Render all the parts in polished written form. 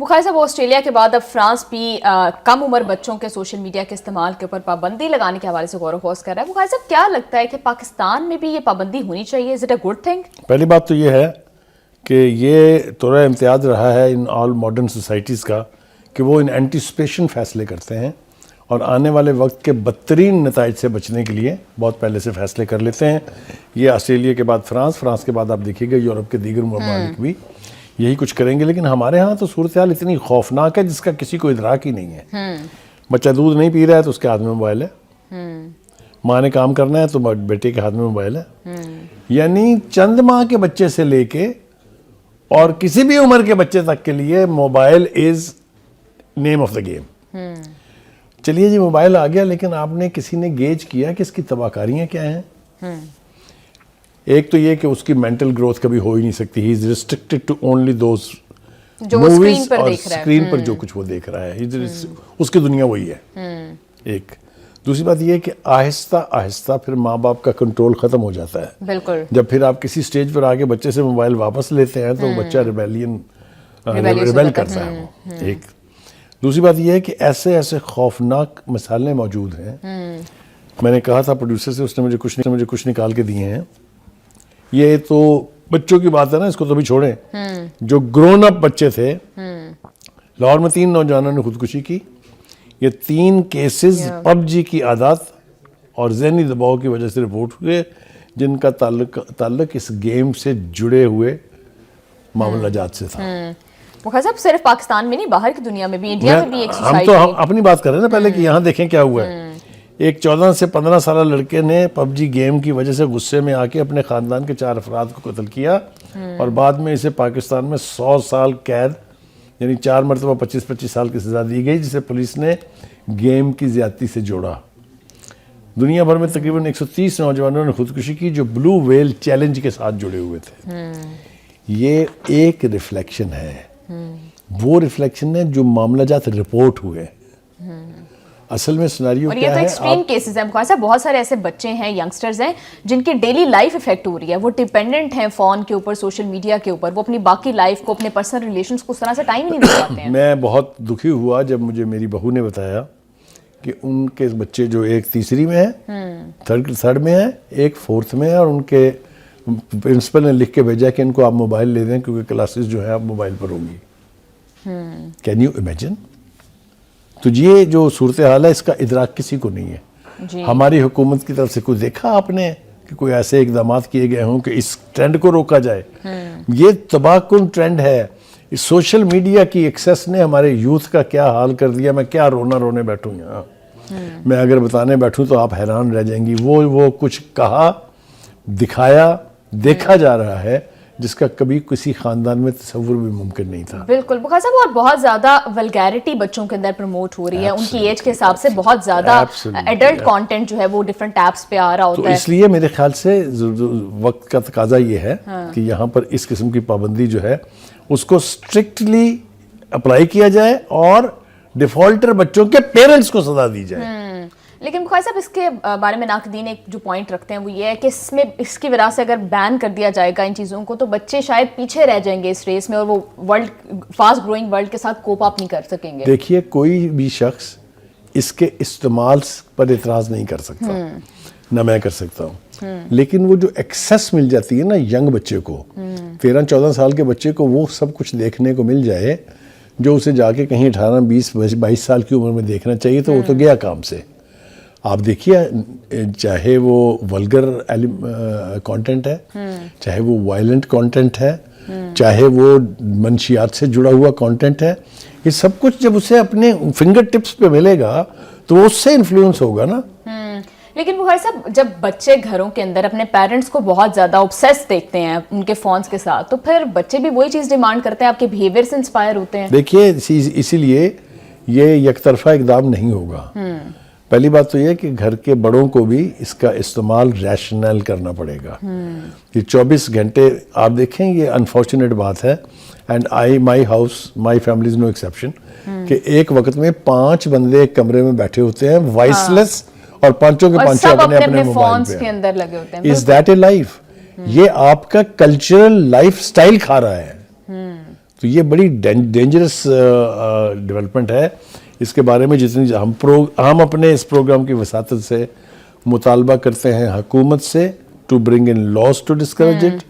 بخاری صاحب، آسٹریلیا کے بعد اب فرانس بھی کم عمر بچوں کے سوشل میڈیا کے استعمال کے اوپر پابندی لگانے کے حوالے سے غور و خوض کر رہا ہے. بخاری صاحب، کیا لگتا ہے کہ پاکستان میں بھی یہ پابندی ہونی چاہیے؟ Is it a good thing? پہلی بات تو یہ ہے کہ یہ طور امتیاز رہا ہے ان آل ماڈرن سوسائٹیز کا کہ وہ ان اینٹیسپیشن فیصلے کرتے ہیں اور آنے والے وقت کے بدترین نتائج سے بچنے کے لیے بہت پہلے سے فیصلے کر لیتے ہیں. یہ آسٹریلیا کے بعد فرانس کے بعد آپ دیکھیے گا یورپ کے دیگر ممالک بھی یہی کچھ کریں گے. لیکن ہمارے ہاں تو صورتحال اتنی خوفناک ہے جس کا کسی کو ادراک ہی نہیں ہے. بچہ دودھ نہیں پی رہا ہے تو اس کے ہاتھ میں موبائل ہے، ماں نے کام کرنا ہے تو بیٹے کے ہاتھ میں موبائل ہے. یعنی چند ماہ کے بچے سے لے کے اور کسی بھی عمر کے بچے تک کے لیے mobile is name of the game. چلیے جی موبائل آ گیا، لیکن آپ نے کسی نے گیج کیا کہ اس کی تباہ کاریاں کیا ہیں؟ ایک تو یہ کہ اس کی مینٹل گروتھ کبھی ہو ہی نہیں سکتی. He is restricted to only those movies اور اسکرین پر جو کچھ وہ دیکھ رہا ہے، اس کی دنیا وہی ہے. ایک دوسری بات یہ ہے کہ آہستہ آہستہ پھر ماں باپ کا کنٹرول ختم ہو جاتا ہے. بالکل. جب پھر آپ کسی سٹیج پر آ کے بچے سے موبائل واپس لیتے ہیں تو بچہ ریبیل کرتا ہے وہ. ایک دوسری بات یہ ہے کہ ایسے خوفناک مسائل موجود ہیں. میں نے کہا تھا پروڈیوسر سے، اس نے مجھے کچھ نکال کے دیے ہیں. یہ تو بچوں کی بات ہے نا، اس کو تو بھی چھوڑیں. جو گرون اپ بچے تھے، لاہور میں 3 نوجوانوں نے خودکشی کی. یہ 3 کیسز پب جی کی عادات اور ذہنی دباؤ کی وجہ سے رپورٹ ہوئے، جن کا تعلق اس گیم سے جڑے ہوئے معاملہ جات سے تھا. بخاری صاحب، صرف پاکستان میں نہیں، باہر کی دنیا میں بھی، انڈیا میں بھی ایک سوسائٹی. ہم تو اپنی بات کر رہے ہیں نا پہلے کہ یہاں دیکھیں کیا ہوا ہے. ایک 14 سے 15 سالہ لڑکے نے پب جی گیم کی وجہ سے غصے میں آ کے اپنے خاندان کے 4 افراد کو قتل کیا اور بعد میں اسے پاکستان میں 100 سال قید، یعنی 4 مرتبہ 25 سال کی سزا دی گئی، جسے پولیس نے گیم کی زیادتی سے جوڑا. دنیا بھر میں تقریباً 130 نوجوانوں نے خودکشی کی جو بلو ویل چیلنج کے ساتھ جڑے ہوئے تھے. یہ ایک ریفلیکشن ہے، وہ ریفلیکشن ہے جو معاملہ جات رپورٹ ہوئے. اصل میں سناریو کیا ہے؟ اور یہ تو ایکسٹریم کیسز ہیں بخاری صاحب. بہت سارے ایسے بچے ہیں، ینگسٹرز ہیں جن کی ڈیلی لائف افیکٹ ہو رہی ہے. وہ ڈیپینڈنٹ ہیں فون کے اوپر، سوشل میڈیا کے اوپر. وہ اپنی باقی لائف کو، اپنے پرسنل ریلیشنز کو اس طرح سے ٹائم ہی نہیں دے پاتے ہیں. میں بہت دکھی ہوا جب مجھے میری بہو نے بتایا کہ ان کے بچے جو ایک 3ری میں ہے، 3rd میں ہے، ایک 4th میں ہے، اور ان کے پرنسپل نے لکھ کے بھیجا کہ ان کو آپ موبائل لے دیں کیونکہ کلاسز جو ہے آپ موبائل پر ہوں گی. Can you imagine? تو یہ جو صورتحال ہے اس کا ادراک کسی کو نہیں ہے. ہماری حکومت کی طرف سے کوئی دیکھا آپ نے کہ کوئی ایسے اقدامات کیے گئے ہوں کہ اس ٹرینڈ کو روکا جائے؟ یہ تباہ کن ٹرینڈ ہے. اس سوشل میڈیا کی ایکسیس نے ہمارے یوتھ کا کیا حال کر دیا. میں کیا رونے بیٹھوں یہاں. میں اگر بتانے بیٹھوں تو آپ حیران رہ جائیں گی. وہ کچھ کہا، دکھایا، دیکھا جا رہا ہے جس کا کبھی کسی خاندان میں تصور بھی ممکن نہیں تھا. بالکل بخاری صاحب. اور بہت زیادہ ولگیرٹی بچوں کے اندر پروموٹ ہو رہی ہے. ان کی ایج کے حساب سے بہت زیادہ ایڈلٹ کانٹینٹ جو ہے وہ ڈیفرنٹ ایپس پہ آ رہا ہوتا ہے. تو اس لیے میرے خیال سے وقت کا تقاضا یہ ہے کہ یہاں پر اس قسم کی پابندی جو ہے اس کو اسٹرکٹلی اپلائی کیا جائے اور ڈیفالٹر بچوں کے پیرنٹس کو سزا دی جائے. لیکن بخاری صاحب، اس کے بارے میں ناقدین ایک جو پوائنٹ رکھتے ہیں وہ یہ ہے کہ اس کی وجہ سے اگر بین کر دیا جائے گا ان چیزوں کو تو بچے شاید پیچھے رہ جائیں گے اس ریس میں، اور وہ فاسٹ گروئنگ ورلڈ کے ساتھ کوپ اپ نہیں کر سکیں گے. دیکھیے، کوئی بھی شخص اس کے استعمال پر اعتراض نہیں کر سکتا، نہ میں کر سکتا ہوں. لیکن وہ جو ایکسیس مل جاتی ہے نا ینگ بچے کو، 13-14 سال کے بچے کو وہ سب کچھ دیکھنے کو مل جائے جو اسے جا کے کہیں 18-20-22 سال کی عمر میں دیکھنا چاہیے، تو وہ تو گیا کام سے. آپ دیکھیے، چاہے وہ ولگر کانٹینٹ ہے، چاہے وہ وائلنٹ کانٹینٹ ہے، چاہے وہ منشیات سے جڑا ہوا کانٹینٹ ہے، یہ سب کچھ جب اسے اپنے فنگر ٹپس پہ ملے گا تو وہ اس سے انفلوئنس ہوگا نا. لیکن بخاری صاحب، جب بچے گھروں کے اندر اپنے پیرنٹس کو بہت زیادہ اوبسیس دیکھتے ہیں ان کے فونز کے ساتھ، تو پھر بچے بھی وہی چیز ڈیمانڈ کرتے ہیں، آپ کے بیہیویئر سے انسپائر ہوتے ہیں. دیکھیے، اسی لیے یہ یک طرفہ اقدام نہیں ہوگا. پہلی بات تو یہ کہ گھر کے بڑوں کو بھی اس کا استعمال ریشنل کرنا پڑے گا. یہ 24 گھنٹے آپ دیکھیں، یہ انفارچونیٹ بات ہے، and my house my family is no exception, کہ ایک وقت میں 5 بندے ایک کمرے میں بیٹھے ہوتے ہیں وائس لیس، اور پانچوں کے پانچوں اپنے موبائل کے اندر لگے ہوتے ہیں. Is that a life? یہ آپ کا کلچرل لائف سٹائل کھا رہا ہے. تو یہ بڑی ڈینجرس ڈیولپمنٹ ہے. اس کے بارے میں جتنی ہم اپنے اس پروگرام کی وساطت سے مطالبہ کرتے ہیں حکومت سے to bring in laws to discourage it,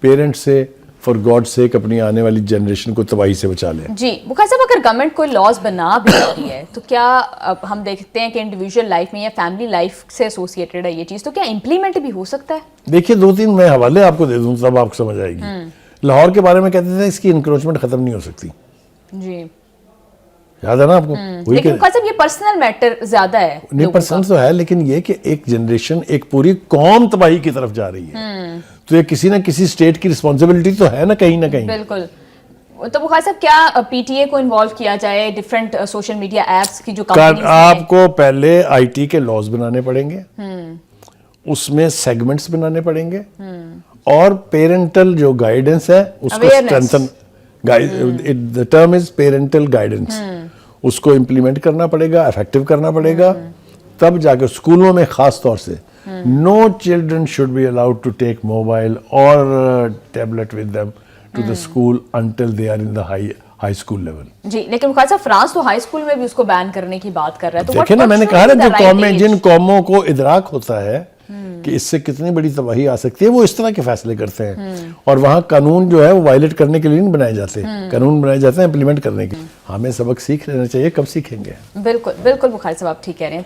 parents سے فار گاڈ سیک اپنی آنے والی جنریشن کو تباہی سے بچا لیں. جی بخاری صاحب, اگر گورنمنٹ کوئی لاز بنا بھی رہی ہے تو کیا ہم دیکھتے ہیں کہ انڈیویجول لائف میں یا فیملی لائف سے ایسوسیٹڈ ہے یہ چیز, تو کیا امپلیمنٹ بھی ہو سکتا ہے؟ دیکھیے 2-3 میں حوالے آپ کو دے دوں تب آپ کو سمجھ آئے گی. لاہور کے بارے میں کہتے تھے اس کی انکروچمنٹ ختم نہیں ہو سکتی, جی یاد ہے نا آپ کو. لیکن بخاری صاحب یہ پرسنل میٹر زیادہ ہے. نہیں پرسنل تو ہے, لیکن یہ کہ ایک جنریشن, ایک پوری قوم تباہی کی طرف جا رہی ہے, تو یہ کسی نہ کسی اسٹیٹ کی رسپانسبلٹی تو ہے نا کہیں نہ کہیں. بالکل. تو بخاری صاحب کیا پی ٹی اے کو انوالو کیا جائے ڈفرینٹ سوشل میڈیا ایپس کی جو کمپنیز ہیں؟ آپ کو پہلے آئی ٹی کے لاز بنانے پڑیں گے, اس میں سیگمنٹس بنانے پڑیں گے, اور پیرنٹل جو گائیڈنس ہے اس کو strengthen, the term is parental guidance, اس کو امپلیمنٹ کرنا پڑے گا, افیکٹو کرنا پڑے گا, تب جا کے اسکولوں میں خاص طور سے no children should be allowed to take mobile or tablet with them to the school until they are in the high school level. جی لیکن بخاری صاحب فرانس تو ہائی اسکول میں بھی اس کو بین کرنے کی بات کر رہا ہے. تو دیکھیں نا, میں نے کہا نا جو قومیں, جن قوموں کو ادراک ہوتا ہے کہ اس سے کتنی بڑی تباہی آ سکتی ہے, وہ اس طرح کے فیصلے کرتے ہیں, اور وہاں قانون جو ہے وہ وائلیٹ کرنے کے لیے نہیں بنائے جاتے, قانون بنائے جاتے ہیں امپلیمنٹ کرنے کے. ہمیں سبق سیکھ لینا چاہیے, کب سیکھیں گے؟ بالکل بالکل بخاری صاحب آپ ٹھیک کہہ رہے ہیں.